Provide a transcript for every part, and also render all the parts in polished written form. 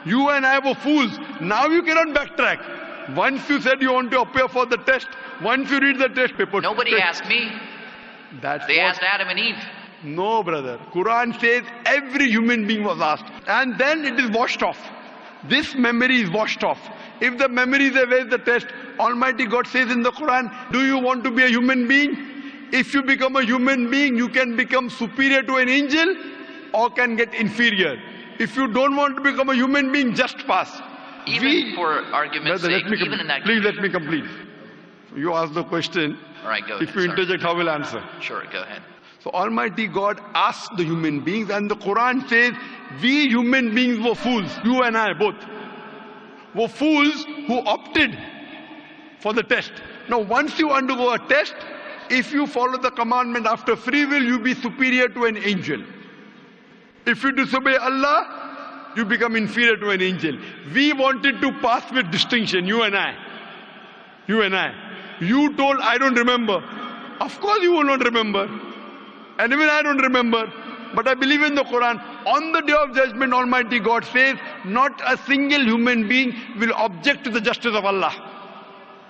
You and I were fools. Now you cannot backtrack. Once you said you want to appear for the test, once you read the test paper. Nobody asked me. They asked Adam and Eve. No, brother. Quran says every human being was asked. And then it is washed off. This memory is washed off. If the memory is away, the test, Almighty God says in the Quran, do you want to be a human being? If you become a human being, you can become superior to an angel or can get inferior. If you don't want to become a human being, just pass. Even for argument's sake, even in that Please let me complete. You ask the question. All right, go ahead. If you interject, I will answer. Sure, go ahead. So Almighty God asked the human beings, and the Quran says, we human beings were fools, you and I both, were fools who opted for the test. Now once you undergo a test, if you follow the commandment after free will, you be superior to an angel. If you disobey Allah, you become inferior to an angel. We wanted to pass with distinction, you and I. You and I. You told, I don't remember. Of course you will not remember. And even I don't remember. But I believe in the Quran. On the day of judgment, Almighty God says, not a single human being will object to the justice of Allah.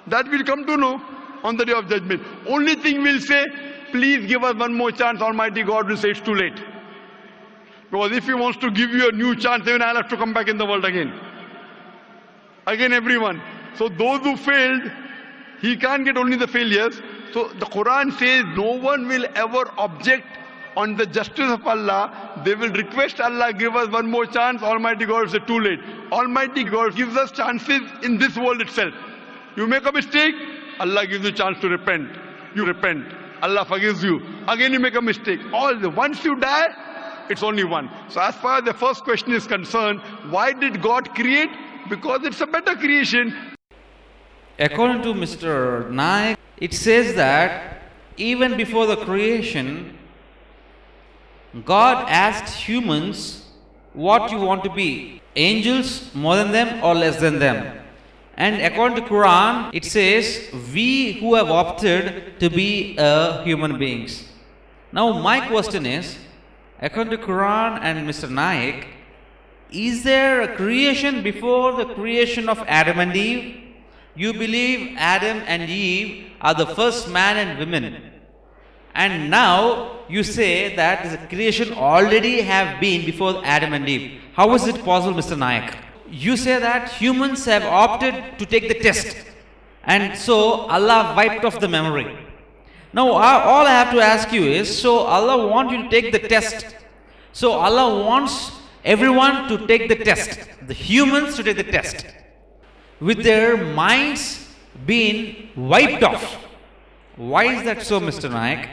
That we'll come to know on the day of judgment. Only thing we'll say, please give us one more chance. Almighty God will say it's too late. Because if He wants to give you a new chance, then I'll have to come back in the world again. Again, everyone. So those who failed, He can't get only the failures. So the Quran says no one will ever object on the justice of Allah. They will request Allah, give us one more chance. Almighty God will say too late. Almighty God gives us chances in this world itself. You make a mistake, Allah gives you a chance to repent. You repent. Allah forgives you. Again you make a mistake. Once you die, it's only one. So as far as the first question is concerned, why did God create? Because it's a better creation. According to Mr. Naik, it says that even before the creation, God asked humans what you want to be, angels more than them or less than them. And according to Quran, it says we who have opted to be human beings. Now my question is, according to Quran and Mr. Naik, is there a creation before the creation of Adam and Eve? You believe Adam and Eve are the first man and women. And now you say that the creation already have been before Adam and Eve. How is it possible, Mr. Naik? You say that humans have opted to take the test. And so Allah wiped off the memory. Now all I have to ask you is, so Allah wants you to take the test. So Allah wants everyone to take the test. The humans to take the test. With their minds being wiped off. Why is that so, Mr. Naik?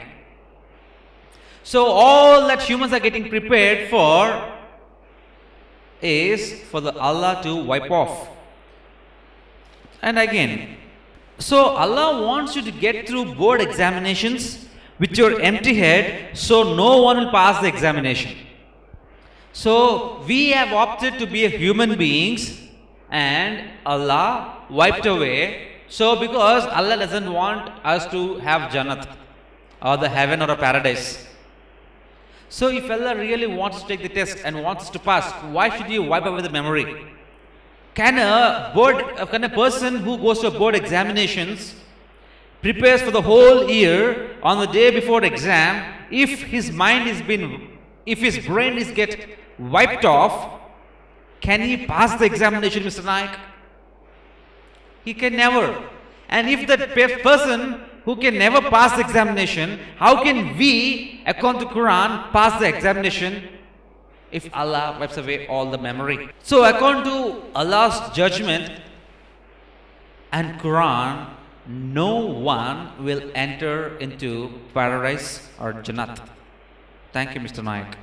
So all that humans are getting prepared for is for the Allah to wipe off. And again, so Allah wants you to get through board examinations with your empty head, so no one will pass the examination. So we have opted to be human beings, and Allah wiped away. So because Allah doesn't want us to have Jannat or the heaven or a paradise. So if Allah really wants to take the test and wants us to pass, why should you wipe away the memory? Can a person who goes to board examinations, prepares for the whole year, on the day before exam, if his brain is get wiped off, can he pass the examination, Mr. Naik? He can never. And if that person who can never pass the examination, how can we, according to Quran, pass the examination if Allah wipes away all the memory? So according to Allah's judgment and Quran, no one will enter into paradise or Jannat. Thank you, Mr. Naik.